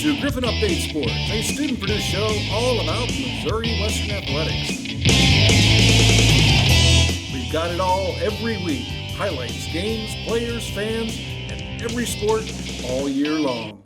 to Griffon Update Sports, a student-produced show all about Missouri Western athletics. We've got it all every week. Highlights, games, players, fans, and every sport all year long.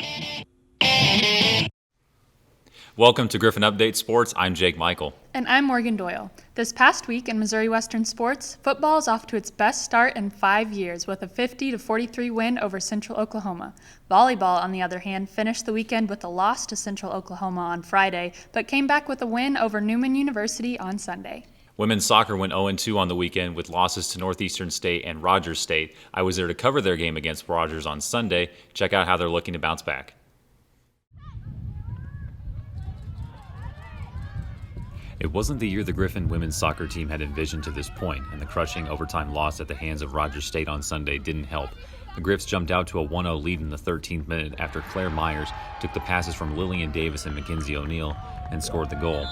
Welcome to Griffon Update Sports. I'm Jake Michael. And I'm Morgan Doyle. This past week in Missouri Western sports, football is off to its best start in 5 years with a 50-43 win over Central Oklahoma. Volleyball, on the other hand, finished the weekend with a loss to Central Oklahoma on Friday, but came back with a win over Newman University on Sunday. Women's soccer went 0-2 on the weekend with losses to Northeastern State and Rogers State. I was there to cover their game against Rogers on Sunday. Check out how they're looking to bounce back. It wasn't the year the Griffon women's soccer team had envisioned to this point, and the crushing overtime loss at the hands of Rogers State on Sunday didn't help. The Griffs jumped out to a 1-0 lead in the 13th minute after Claire Myers took the passes from Lillian Davis and Mackenzie O'Neill and scored the goal.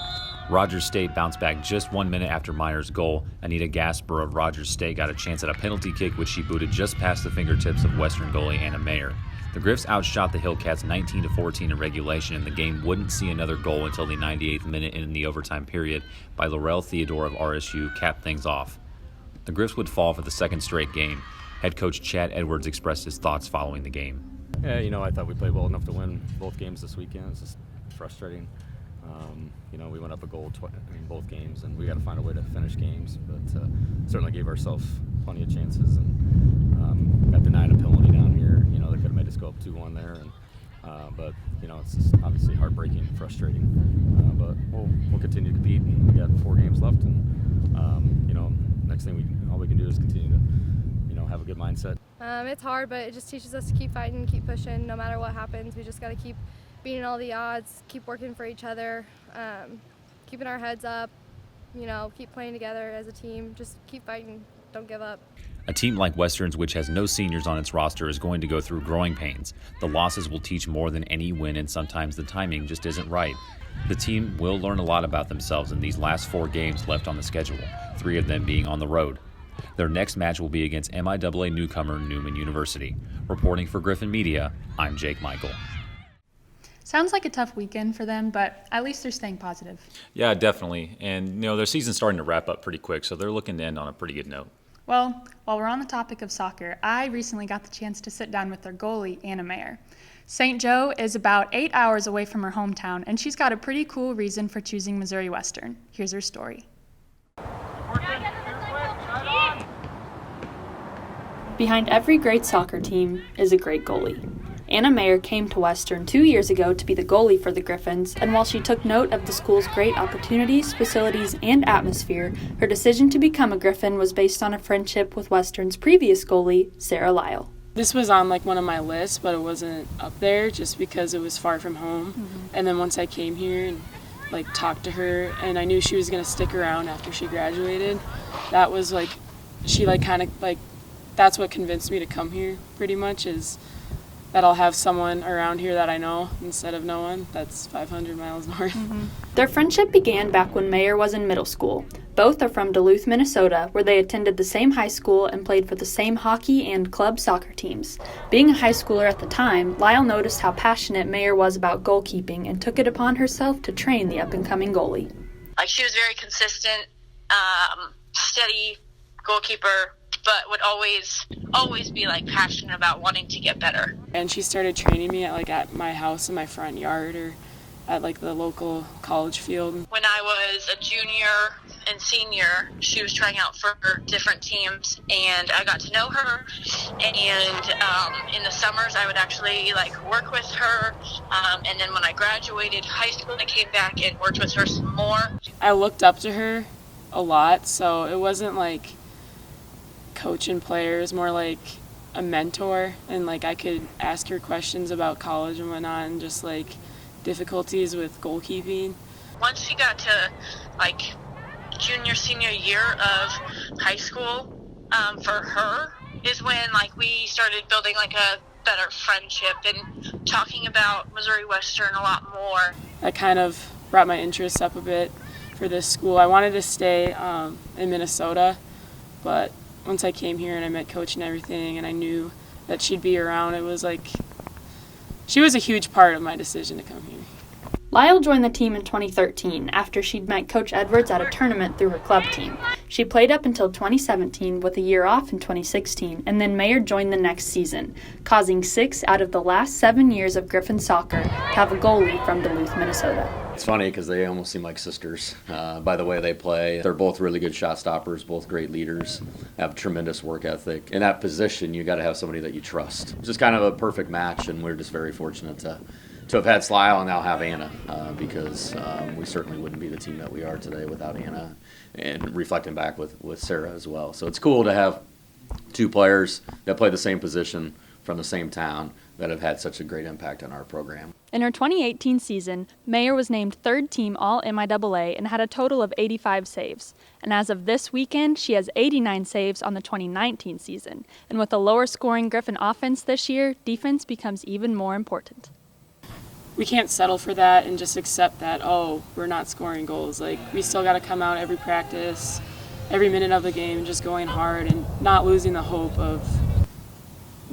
Rogers State bounced back just 1 minute after Myers' goal. Anita Gasper of Rogers State got a chance at a penalty kick, which she booted just past the fingertips of Western goalie Anna Mayer. The Griffs outshot the Hillcats 19-14 in regulation, and the game wouldn't see another goal until the 98th minute in the overtime period by Laurel Theodore of RSU capped things off. The Griffs would fall for the second straight game. Head coach Chad Edwards expressed his thoughts following the game. Yeah, I thought we played well enough to win both games this weekend. It's just frustrating. We went up a goal in both games, and we got to find a way to finish games. But certainly gave ourselves plenty of chances, and got denied a penalty down here. They could have made us go up 2-1 there, but it's just obviously heartbreaking and frustrating. But we'll continue to compete, and we got 4 games left, and next thing all we can do is continue to have a good mindset. It's hard, but it just teaches us to keep fighting, keep pushing, no matter what happens. We just got to keep beating all the odds, keep working for each other, keeping our heads up, keep playing together as a team, just keep fighting, don't give up. A team like Western's, which has no seniors on its roster, is going to go through growing pains. The losses will teach more than any win, and sometimes the timing just isn't right. The team will learn a lot about themselves in these last 4 games left on the schedule, 3 of them being on the road. Their next match will be against MIAA newcomer Newman University. Reporting for Griffon Media, I'm Jake Michael. Sounds like a tough weekend for them, but at least they're staying positive. Yeah, definitely. And, their season's starting to wrap up pretty quick, so they're looking to end on a pretty good note. Well, while we're on the topic of soccer, I recently got the chance to sit down with their goalie, Anna Mayer. St. Joe is about 8 hours away from her hometown, and she's got a pretty cool reason for choosing Missouri Western. Here's her story. Behind every great soccer team is a great goalie. Anna Mayer came to Western 2 years ago to be the goalie for the Griffons, and while she took note of the school's great opportunities, facilities, and atmosphere, her decision to become a Griffon was based on a friendship with Western's previous goalie, Sarah Lyle. This was on one of my lists, but it wasn't up there just because it was far from home. Mm-hmm. And then once I came here and talked to her, and I knew she was going to stick around after she graduated, that was that's what convinced me to come here pretty much, is that I'll have someone around here that I know instead of no one that's 500 miles north. Mm-hmm. Their friendship began back when Mayer was in middle school. Both are from Duluth, Minnesota, where they attended the same high school and played for the same hockey and club soccer teams. Being a high schooler at the time, Lyle noticed how passionate Mayer was about goalkeeping and took it upon herself to train the up-and-coming goalie. She was very consistent, steady goalkeeper, but would always be passionate about wanting to get better. And she started training me at my house in my front yard or at the local college field. When I was a junior and senior, she was trying out for different teams, and I got to know her. And in the summers, I would actually work with her. And then when I graduated high school, I came back and worked with her some more. I looked up to her a lot, so it wasn't coaching players, more like a mentor, and I could ask her questions about college and whatnot, and just difficulties with goalkeeping. Once she got to junior senior year of high school, for her is when we started building a better friendship and talking about Missouri Western a lot more. That kind of brought my interest up a bit for this school. I wanted to stay in Minnesota, but once I came here and I met Coach and everything, and I knew that she'd be around, it was she was a huge part of my decision to come here. Lyle joined the team in 2013 after she'd met Coach Edwards at a tournament through her club team. She played up until 2017 with a year off in 2016, and then Mayer joined the next season, causing 6 out of the last 7 years of Griffon soccer to have a goalie from Duluth, Minnesota. It's funny because they almost seem like sisters by the way they play. They're both really good shot stoppers, both great leaders, have tremendous work ethic. In that position, you got to have somebody that you trust. It's just kind of a perfect match, and we're just very fortunate to have had Lyle and now have Anna because we certainly wouldn't be the team that we are today without Anna, and reflecting back with Sarah as well. So it's cool to have 2 players that play the same position from the same town that have had such a great impact on our program. In her 2018 season, Mayer was named 3rd team All-MIAA and had a total of 85 saves. And as of this weekend, she has 89 saves on the 2019 season. And with a lower scoring Griffon offense this year, defense becomes even more important. We can't settle for that and just accept that, oh, we're not scoring goals. Like, we still got to come out every practice, every minute of the game, just going hard and not losing the hope of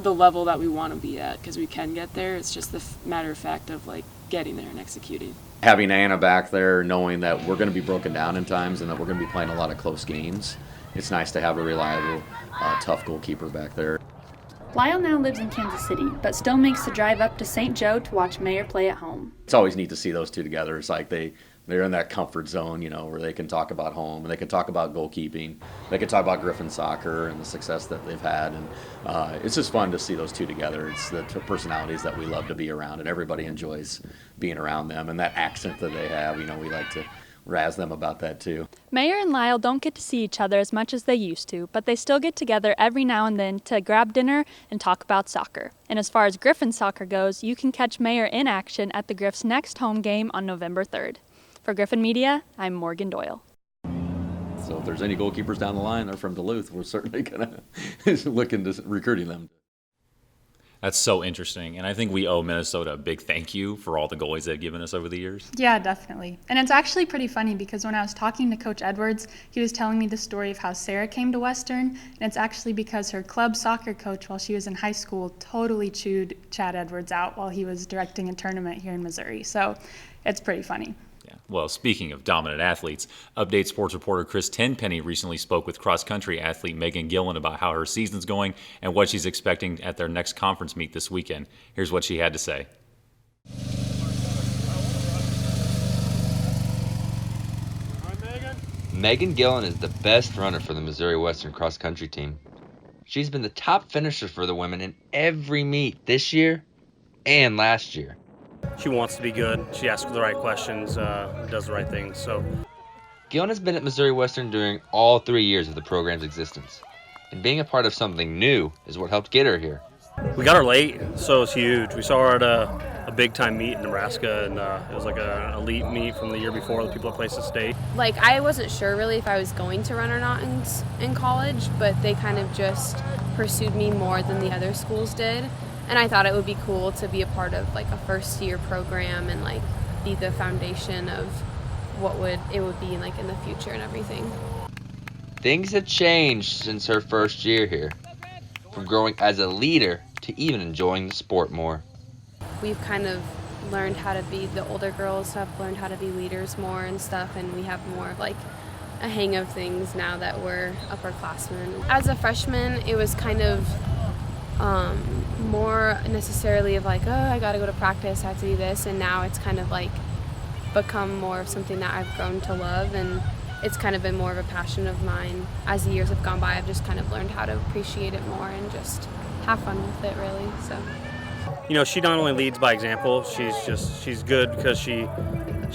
the level that we want to be at, because we can get there. It's just the matter of fact of, like, getting there and executing. Having Anna back there, knowing that we're going to be broken down in times and that we're going to be playing a lot of close games, it's nice to have a reliable, tough goalkeeper back there. Lyle now lives in Kansas City, but still makes the drive up to St. Joe to watch Mayer play at home. It's always neat to see those 2 together. It's like they're in that comfort zone, where they can talk about home and they can talk about goalkeeping. They can talk about Griffon soccer and the success that they've had. And it's just fun to see those 2 together. It's the personalities that we love to be around, and everybody enjoys being around them. And that accent that they have, we like to razz them about that too. Mayer and Lyle don't get to see each other as much as they used to, but they still get together every now and then to grab dinner and talk about soccer. And as far as Griffon soccer goes, you can catch Mayer in action at the Griff's next home game on November 3rd. For Griffon Media, I'm Morgan Doyle. So if there's any goalkeepers down the line, they're from Duluth. We're certainly going to look into recruiting them. That's so interesting, and I think we owe Minnesota a big thank you for all the goalies they've given us over the years. Yeah, definitely. And it's actually pretty funny because when I was talking to Coach Edwards, he was telling me the story of how Sarah came to Western, and it's actually because her club soccer coach while she was in high school totally chewed Chad Edwards out while he was directing a tournament here in Missouri. So it's pretty funny. Yeah. Well, speaking of dominant athletes, Update Sports reporter Chris Tenpenny recently spoke with cross-country athlete Megan Gillen about how her season's going and what she's expecting at their next conference meet this weekend. Here's what she had to say. Megan Gillen is the best runner for the Missouri Western cross-country team. She's been the top finisher for the women in every meet this year and last year. She wants to be good. She asks the right questions, does the right things. So, Gillen has been at Missouri Western during all 3 years of the program's existence, and being a part of something new is what helped get her here. we got her late, so it's huge. We saw her at a big-time meet in Nebraska, and it was like an elite meet from the year before, the people at Places State. Like, I wasn't sure really if I was going to run or not in college, but they kind of just pursued me more than the other schools did. And I thought it would be cool to be a part of like a first-year program and like be the foundation of what it would be like in the future and everything. Things have changed since her first year here, from growing as a leader to even enjoying the sport more. We've kind of learned how to be, the older girls have learned how to be leaders more and stuff, and we have more of like a hang of things now that we're upperclassmen. As a freshman, it was kind of more necessarily of like, oh, I gotta go to practice, I have to do this, and now it's kind of like become more of something that I've grown to love, and it's kind of been more of a passion of mine. As the years have gone by, I've just kind of learned how to appreciate it more and just have fun with it, really. So, you know, she not only leads by example, she's good because she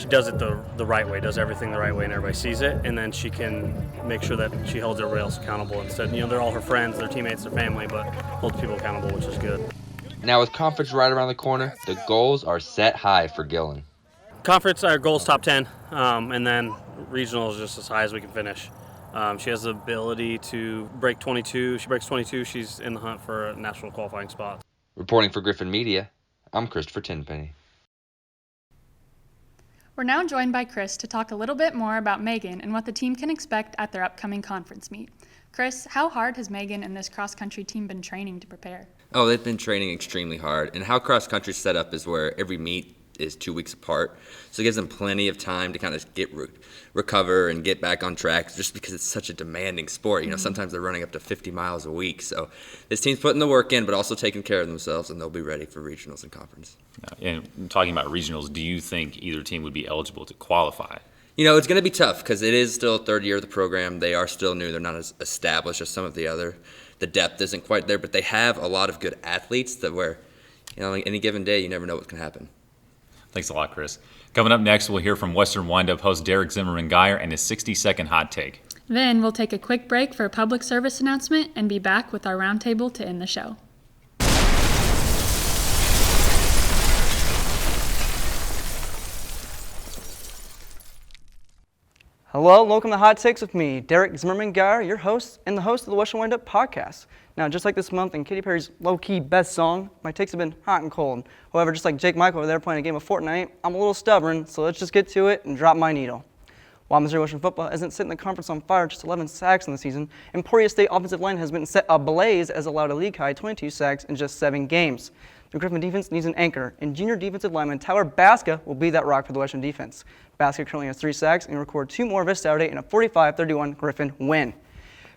does it the right way, does everything the right way, and everybody sees it, and then she can make sure that she holds everybody else accountable instead. You know, they're all her friends, their teammates, their family, but holds people accountable, which is good. Now with conference right around the corner, the goals are set high for Gillen. Conference, our goal is top 10, and then regional is just as high as we can finish. She has the ability to break 22. She breaks 22, she's in the hunt for a national qualifying spot. Reporting for Griffon Media, I'm Christopher Tenpenny. We're now joined by Chris to talk a little bit more about Megan and what the team can expect at their upcoming conference meet. Chris, how hard has Megan and this cross-country team been training to prepare? Oh, they've been training extremely hard. And how cross country's set up is where every meet is 2 weeks apart. So it gives them plenty of time to kind of recover and get back on track just because it's such a demanding sport. You know, sometimes they're running up to 50 miles a week. So this team's putting the work in, but also taking care of themselves, and they'll be ready for regionals and conference. And talking about regionals, do you think either team would be eligible to qualify? You know, it's going to be tough because it is still third year of the program. They are still new. They're not as established as some of the other. The depth isn't quite there, but they have a lot of good athletes that where, you know, any given day, you never know what can happen. Thanks a lot, Chris. Coming up next, we'll hear from Western Windup host Derek Zimmerman-Geyer and his 60-second hot take. Then we'll take a quick break for a public service announcement and be back with our roundtable to end the show. Hello, welcome to Hot Takes with me, Derek Zimmerman-Geyer, your host and the host of the Western Windup podcast. Now, just like this month in Katy Perry's low-key best song, my takes have been hot and cold. However, just like Jake Michael over there playing a game of Fortnite, I'm a little stubborn, so let's just get to it and drop my needle. While Missouri Western football isn't setting the conference on fire, just 11 sacks in the season, Emporia State offensive line has been set ablaze as allowed a league-high 22 sacks in just 7 games. The Griffon defense needs an anchor, and junior defensive lineman Tyler Baska will be that rock for the Western defense. Baska currently has 3 sacks and will record 2 more this Saturday in a 45-31 Griffon win.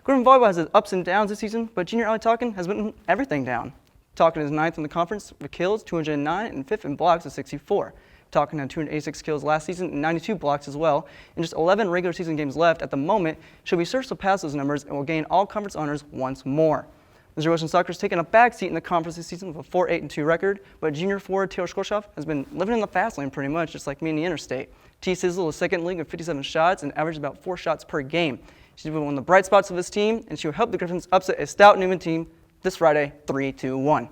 Griffon volleyball has its ups and downs this season, but junior Ally Talkin has been everything down. Talkin is 9th in the conference with kills, 209, and 5th in blocks with 64. Talkin had 286 kills last season and 92 blocks as well. In just 11 regular season games left at the moment, should be sure to surpass those numbers and will gain all conference honors once more. Missouri Western Soccer has taken a backseat in the conference this season with a 4-8-2 record, but junior forward Taylor Skolshoff has been living in the fast lane pretty much, just like me in the interstate. T. Sizzle is second in the league with 57 shots and averages about 4 shots per game. She's been one of the bright spots of this team, and she will help the Griffins upset a stout Newman team this Friday, 3-1.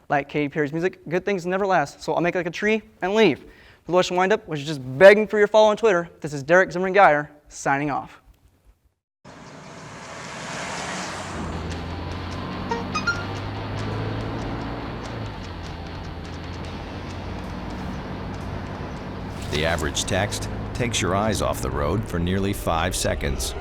Like Katy Perry's music, good things never last, so I'll make like a tree and leave. For the Western Windup, which is just begging for your follow on Twitter, this is Derek Zimmerman-Geyer signing off. The average text takes your eyes off the road for nearly 5 seconds.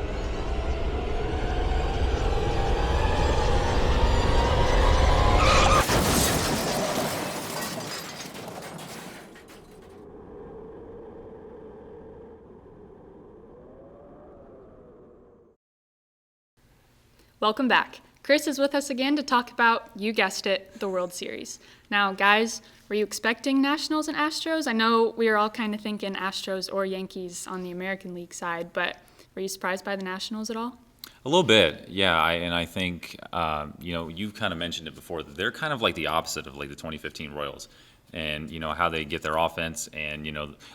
Welcome back. Chris is with us again to talk about, you guessed it, the World Series. Now, guys, were you expecting Nationals and Astros? I know we were all kind of thinking Astros or Yankees on the American League side, but were you surprised by the Nationals at all? A little bit, yeah. I think, you've kind of mentioned it before. They're kind of like the opposite of like the 2015 Royals, and how they get their offense, and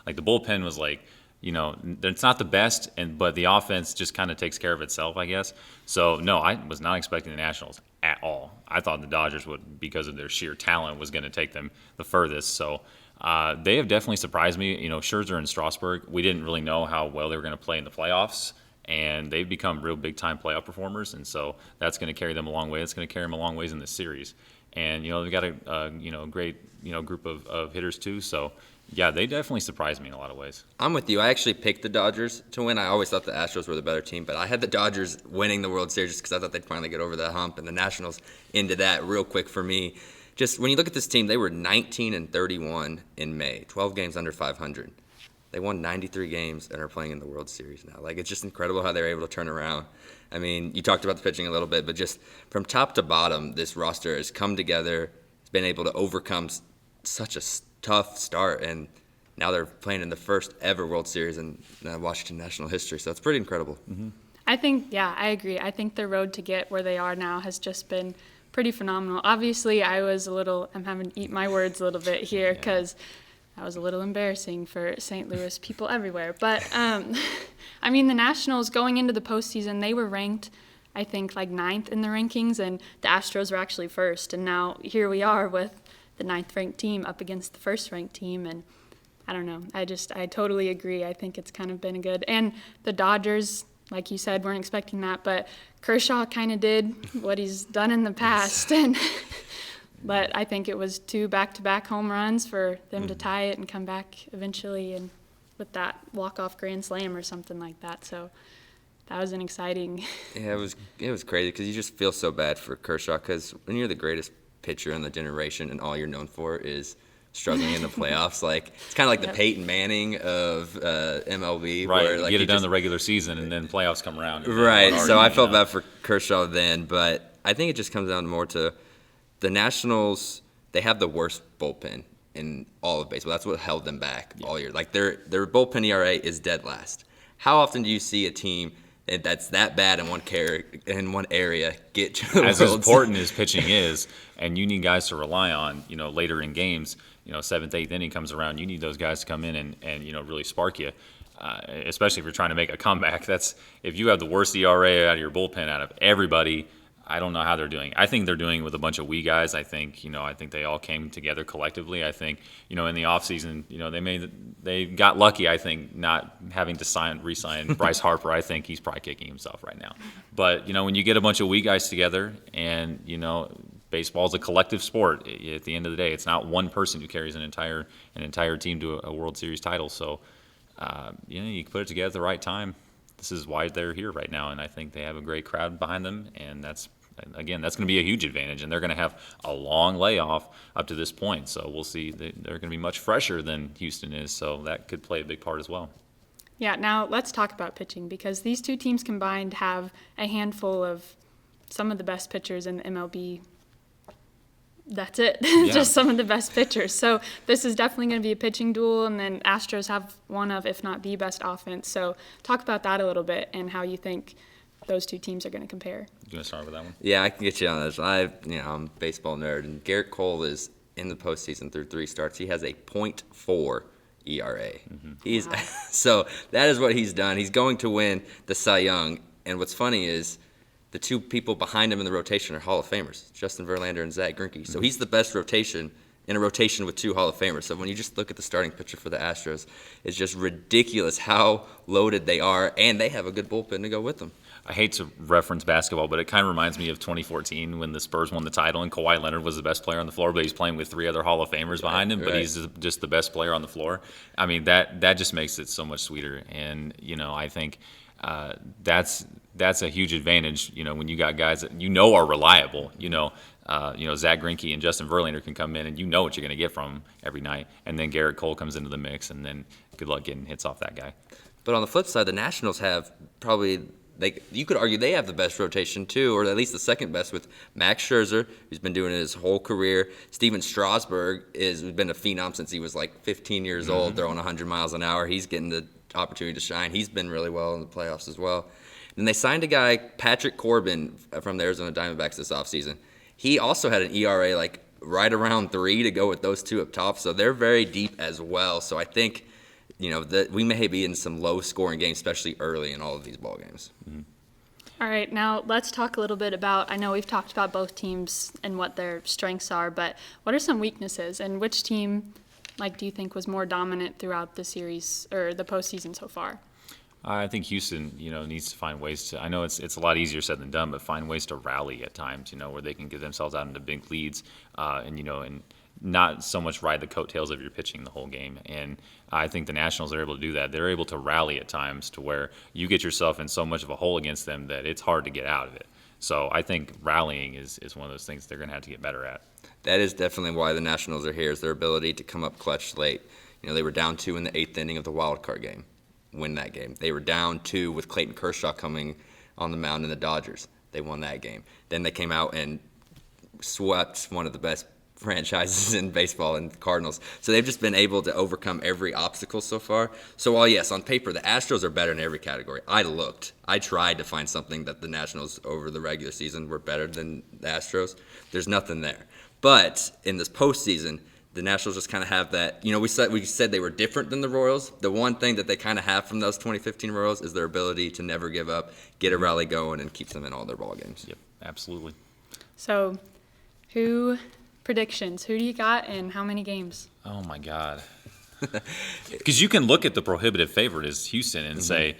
like the bullpen was like, it's not the best, but the offense just kind of takes care of itself, I guess. So, no, I was not expecting the Nationals at all. I thought the Dodgers would, because of their sheer talent, was going to take them the furthest. So, they have definitely surprised me. Scherzer and Strasburg, we didn't really know how well they were going to play in the playoffs, and they've become real big-time playoff performers, and so that's going to carry them a long way. It's going to carry them a long ways in this series. And, they've got a great, group of hitters, too, so yeah, they definitely surprised me in a lot of ways. I'm with you. I actually picked the Dodgers to win. I always thought the Astros were the better team, but I had the Dodgers winning the World Series just because I thought they'd finally get over that hump, and the Nationals into that real quick for me. Just when you look at this team, they were 19-31 in May, 12 games under 500. They won 93 games and are playing in the World Series now. Like, it's just incredible how they're able to turn around. I mean, you talked about the pitching a little bit, but just from top to bottom, this roster has come together. It's been able to overcome such a tough start, and now they're playing in the first ever World Series in Washington national history, so it's pretty incredible. Mm-hmm. I agree. I think the road to get where they are now has just been pretty phenomenal. Obviously, I'm having to eat my words a little bit here because that was a little embarrassing for St. Louis people everywhere. But, the Nationals going into the postseason, they were ranked, I think, like 9th in the rankings, and the Astros were actually 1st, and now here we are with the 9th-ranked team up against the 1st-ranked team, and I don't know. I totally agree. I think it's kind of been good. And the Dodgers, like you said, weren't expecting that, but Kershaw kind of did what he's done in the past, but I think it was 2 back-to-back home runs for them to tie it and come back eventually and with that walk-off grand slam or something like that. So that was an exciting. Yeah, it was crazy because you just feel so bad for Kershaw because when you're the greatest pitcher in the generation and all you're known for is struggling in the playoffs, like it's kind of like the Peyton Manning of MLB. Right, where, like, you get it done in the regular season and then playoffs come around. Right, so I felt bad for Kershaw then, but I think it just comes down more to the Nationals. They have the worst bullpen in all of baseball. That's what held them back all year. Like their bullpen ERA is dead last. How often do you see a team that's that bad in one area get to the as important as pitching is, and you need guys to rely on, later in games, 7th, 8th inning comes around, you need those guys to come in and really spark you, especially if you're trying to make a comeback. That's if you have the worst ERA out of your bullpen out of everybody. I don't know how they're doing. I think they're doing with a bunch of wee guys. I think they all came together collectively. I think, in the offseason, they got lucky, I think, not having to re-sign Bryce Harper. I think he's probably kicking himself right now. But, when you get a bunch of wee guys together and, baseball's a collective sport. At the end of the day, it's not one person who carries an entire team to a World Series title. So, you put it together at the right time. This is why they're here right now, and I think they have a great crowd behind them, and that's going to be a huge advantage, and they're going to have a long layoff up to this point, so we'll see. They're going to be much fresher than Houston is, so that could play a big part as well. Yeah, now let's talk about pitching, because these two teams combined have a handful of some of the best pitchers in the MLB. That's it. Yeah. Just some of the best pitchers. So this is definitely going to be a pitching duel, and then Astros have one of, if not the best offense. So talk about that a little bit and how you think those two teams are going to compare. You want to start with that one? Yeah, I can get you on this. I'm a baseball nerd, and Garrett Cole is in the postseason through 3 starts. He has a .4 ERA. Mm-hmm. So that is what he's done. He's going to win the Cy Young, and what's funny is the two people behind him in the rotation are Hall of Famers, Justin Verlander and Zach Greinke. So he's the best rotation in a rotation with 2 Hall of Famers. So when you just look at the starting pitcher for the Astros, it's just ridiculous how loaded they are, and they have a good bullpen to go with them. I hate to reference basketball, but it kind of reminds me of 2014 when the Spurs won the title and Kawhi Leonard was the best player on the floor, but he's playing with 3 other Hall of Famers behind him, but he's just the best player on the floor. I mean, that just makes it so much sweeter, and I think that's a huge advantage. When you got guys that are reliable. Zach Greinke and Justin Verlander can come in, and what you're going to get from them every night, and then Garrett Cole comes into the mix, and then good luck getting hits off that guy. But on the flip side, the Nationals have probably. You could argue they have the best rotation too, or at least the second best, with Max Scherzer, who's been doing it his whole career. Steven Strasburg has been a phenom since he was like 15 years old, throwing 100 miles an hour. He's getting the opportunity to shine. He's been really well in the playoffs as well. And they signed a guy, Patrick Corbin, from the Arizona Diamondbacks this offseason. He also had an ERA like right around 3 to go with those two up top, so they're very deep as well. So I think that we may be in some low-scoring games, especially early in all of these ball games. Mm-hmm. All right, now let's talk a little bit about, I know we've talked about both teams and what their strengths are, but what are some weaknesses, and which team, do you think was more dominant throughout the series or the postseason so far? I think Houston, needs to find ways to. I know it's a lot easier said than done, but find ways to rally at times, where they can get themselves out into big leads, and not so much ride the coattails of your pitching the whole game. And I think the Nationals are able to do that. They're able to rally at times to where you get yourself in so much of a hole against them that it's hard to get out of it. So I think rallying is one of those things they're going to have to get better at. That is definitely why the Nationals are here, is their ability to come up clutch late. They were down 2 in the 8th inning of the wild card game, win that game. They were down 2 with Clayton Kershaw coming on the mound in the Dodgers. They won that game. Then they came out and swept one of the best franchises in baseball and the Cardinals. So they've just been able to overcome every obstacle so far. So while, yes, on paper, the Astros are better in every category, I tried to find something that the Nationals over the regular season were better than the Astros. There's nothing there. But in this postseason, the Nationals just kind of have that, we said they were different than the Royals. The one thing that they kind of have from those 2015 Royals is their ability to never give up, get a rally going, and keeps them in all their ball games. Yep, absolutely. So, predictions, who do you got and how many games? Oh, my God. Because you can look at the prohibitive favorite as Houston and say,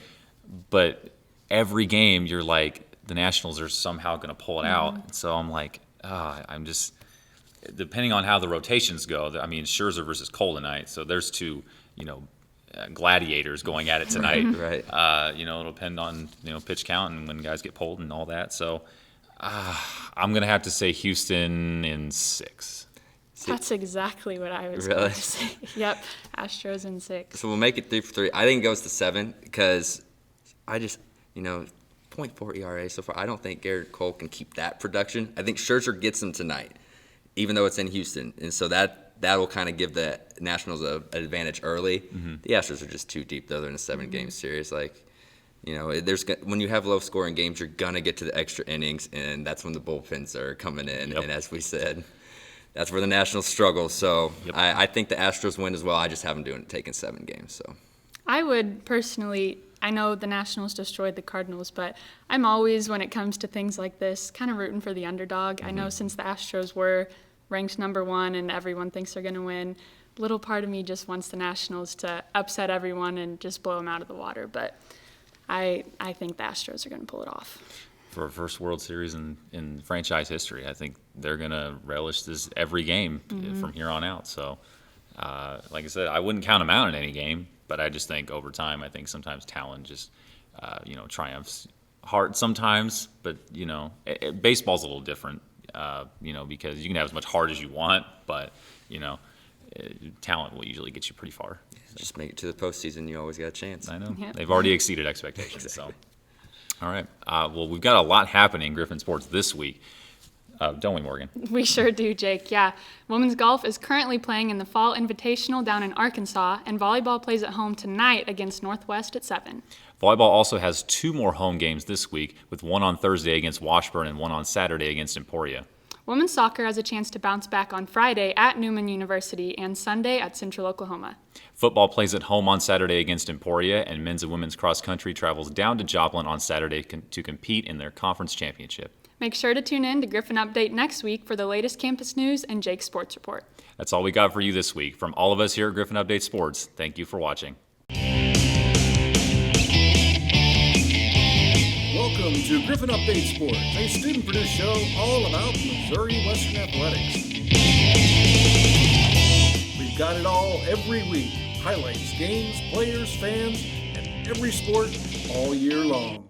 but every game you're like, the Nationals are somehow going to pull it out. So I'm like, I'm just, depending on how the rotations go, I mean, Scherzer versus Cole tonight. So there's 2, gladiators going at it tonight. Right. It'll depend on pitch count and when guys get pulled and all that. So I'm gonna have to say Houston in 6. That's exactly what I was going to say. Yep, Astros in 6. So we'll make it 3 for 3. I think it goes to 7 because I just 0.4 ERA so far. I don't think Garrett Cole can keep that production. I think Scherzer gets him tonight, even though it's in Houston, and so that will kind of give the Nationals an advantage early. Mm-hmm. The Astros are just too deep, though. They're in a 7-game series. When you have low-scoring games, you're gonna get to the extra innings, and that's when the bullpens are coming in. Yep. And as we said, that's where the Nationals struggle. So yep. I think the Astros win as well. I just have them taking 7 games. So I would personally. I know the Nationals destroyed the Cardinals, but I'm always, when it comes to things like this, kind of rooting for the underdog. Mm-hmm. I know since the Astros were ranked number 1 and everyone thinks they're going to win, a little part of me just wants the Nationals to upset everyone and just blow them out of the water. But I think the Astros are going to pull it off. For a first World Series in franchise history, I think they're going to relish this every game from here on out. So, like I said, I wouldn't count them out in any game. But I just think over time, I think sometimes talent just, triumphs heart sometimes. But, baseball's a little different, because you can have as much heart as you want, but, talent will usually get you pretty far. Just make it to the postseason. You always got a chance. I know. Yep. They've already exceeded expectations. Exactly. So, all right. Well, we've got a lot happening in Griffon sports this week. Don't we, Morgan? We sure do, Jake. Yeah. Women's golf is currently playing in the Fall Invitational down in Arkansas, and volleyball plays at home tonight against Northwest at 7. Volleyball also has 2 more home games this week, with one on Thursday against Washburn and one on Saturday against Emporia. Women's soccer has a chance to bounce back on Friday at Newman University and Sunday at Central Oklahoma. Football plays at home on Saturday against Emporia, and men's and women's cross country travels down to Joplin on Saturday to compete in their conference championship. Make sure to tune in to Griffon Update next week for the latest campus news and Jake's Sports Report. That's all we got for you this week. From all of us here at Griffon Update Sports, thank you for watching. Welcome to Griffon Update Sports, a student-produced show all about Missouri Western athletics. We've got it all every week. Highlights, games, players, fans, and every sport all year long.